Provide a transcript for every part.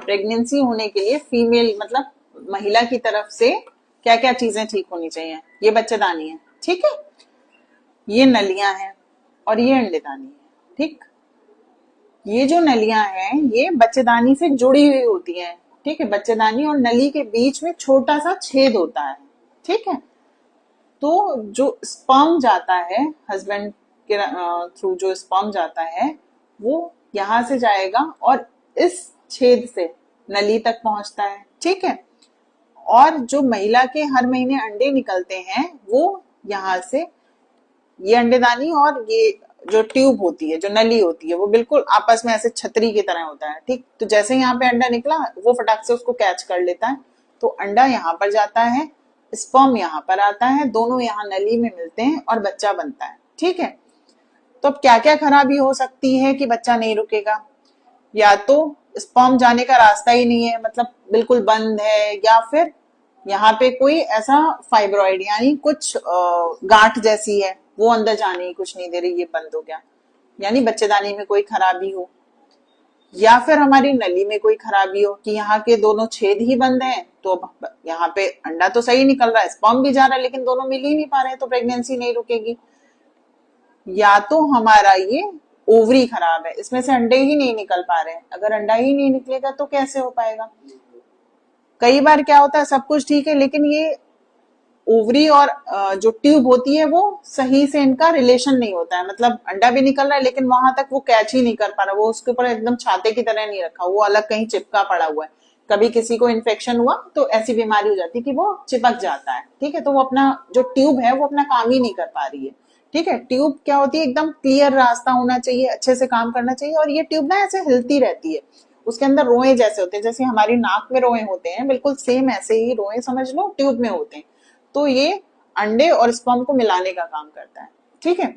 Pregnancy होने के लिए फीमेल मतलब महिला की तरफ से क्या क्या चीजें ठीक होनी चाहिए। ये बच्चेदानी है, ठीक है, ये नलियां हैं और ये अंडेदानी है, ठीक। ये जो नलियां हैं ये बच्चेदानी से जुड़ी हुई होती हैं, ठीक है। बच्चेदानी और नली के बीच में छोटा सा छेद होता है, ठीक है। तो जो स्पर्म जाता है हस्बैंड के थ्रू, जो स्पर्म जाता है वो यहां से जाएगा और इस छेद से नली तक पहुंचता है, ठीक है। और जो महिला के हर महीने अंडे निकलते हैं वो यहाँ से, ये अंडेदानी और ये जो ट्यूब होती है, जो नली होती है, वो बिल्कुल आपस में ऐसे छतरी की तरह होता है, ठीक। तो जैसे यहाँ पे अंडा निकला वो फटाक से उसको कैच कर लेता है, तो अंडा यहाँ पर जाता है, स्पर्म यहाँ पर आता है, दोनों यहाँ नली में मिलते हैं और बच्चा बनता है, ठीक है। तो अब क्या क्या खराबी हो सकती है कि बच्चा नहीं रुकेगा? या तो स्पर्म जाने का रास्ता ही नहीं है, मतलब बिल्कुल बंद है, या फिर यहाँ पे कोई ऐसा फाइब्रॉइड यानी कुछ गांठ जैसी है वो अंदर जाने ही कुछ नहीं दे रही, ये बंद हो गया, यानी बच्चेदानी में कोई खराबी हो। या फिर हमारी नली में कोई खराबी हो कि यहाँ के दोनों छेद ही बंद हैं, तो यहाँ पे अंडा तो सही निकल रहा है, स्पर्म भी जा रहा है, लेकिन दोनों मिल ही नहीं पा रहे हैं, तो प्रेगनेंसी नहीं रुकेगी। या तो हमारा ये ओवरी खराब है, इसमें से अंडे ही नहीं निकल पा रहे हैं। अगर अंडा ही नहीं निकलेगा तो कैसे हो पाएगा? कई बार क्या होता है, सब कुछ ठीक है लेकिन ये ओवरी और जो ट्यूब होती है वो सही से इनका रिलेशन नहीं होता है, मतलब अंडा भी निकल रहा है लेकिन वहां तक वो कैच ही नहीं कर पा रहा, वो उसके ऊपर एकदम छाते की तरह नहीं रखा, वो अलग कहीं चिपका पड़ा हुआ है। कभी किसी को इन्फेक्शन हुआ तो ऐसी बीमारी हो जाती है कि वो चिपक जाता है, ठीक है। तो वो अपना जो ट्यूब है वो अपना काम ही नहीं कर पा रही है, ठीक है। ट्यूब क्या होती है, एकदम क्लियर रास्ता होना चाहिए, अच्छे से काम करना चाहिए, और ये ट्यूब ना ऐसे हिलती रहती है, उसके अंदर रोए जैसे होते हैं, जैसे हमारी नाक में रोए होते हैं, बिल्कुल सेम ऐसे ही रोए समझ लो ट्यूब में होते हैं। तो ये अंडे और स्पर्म को मिलाने का काम करता है, ठीक है।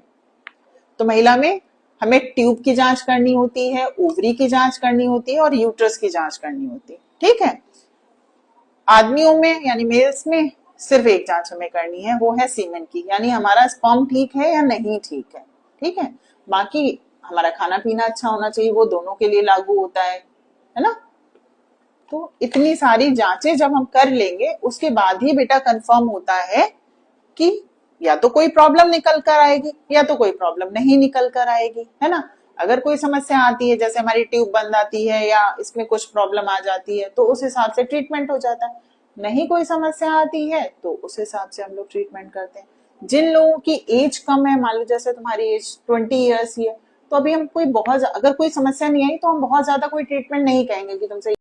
तो महिला में हमें ट्यूब की जांच करनी होती है, ओवरी की जांच करनी होती है और यूट्रस की जांच करनी होती है, ठीक है। आदमियों में यानी मेल्स में सिर्फ एक जांच हमें करनी है, वो है सीमेन की, यानी हमारा स्पर्म ठीक है या नहीं ठीक है, ठीक है। बाकी हमारा खाना पीना अच्छा होना चाहिए, वो दोनों के लिए लागू होता है ना। तो इतनी सारी जांचें जब हम कर लेंगे उसके बाद ही बेटा कंफर्म होता है कि या तो कोई प्रॉब्लम निकल कर आएगी या तो कोई प्रॉब्लम नहीं निकल कर आएगी, है ना। अगर कोई समस्या आती है, जैसे हमारी ट्यूब बंद आती है या इसमें कुछ प्रॉब्लम आ जाती है, तो उस हिसाब से ट्रीटमेंट हो जाता है। नहीं कोई समस्या आती है तो उस हिसाब से हम लोग ट्रीटमेंट करते हैं। जिन लोगों की एज कम है, मान लो जैसे तुम्हारी एज 20 ईयर्स ही है, तो अभी हम कोई बहुत, अगर कोई समस्या नहीं आई तो हम बहुत ज्यादा कोई ट्रीटमेंट नहीं कहेंगे कि तुमसे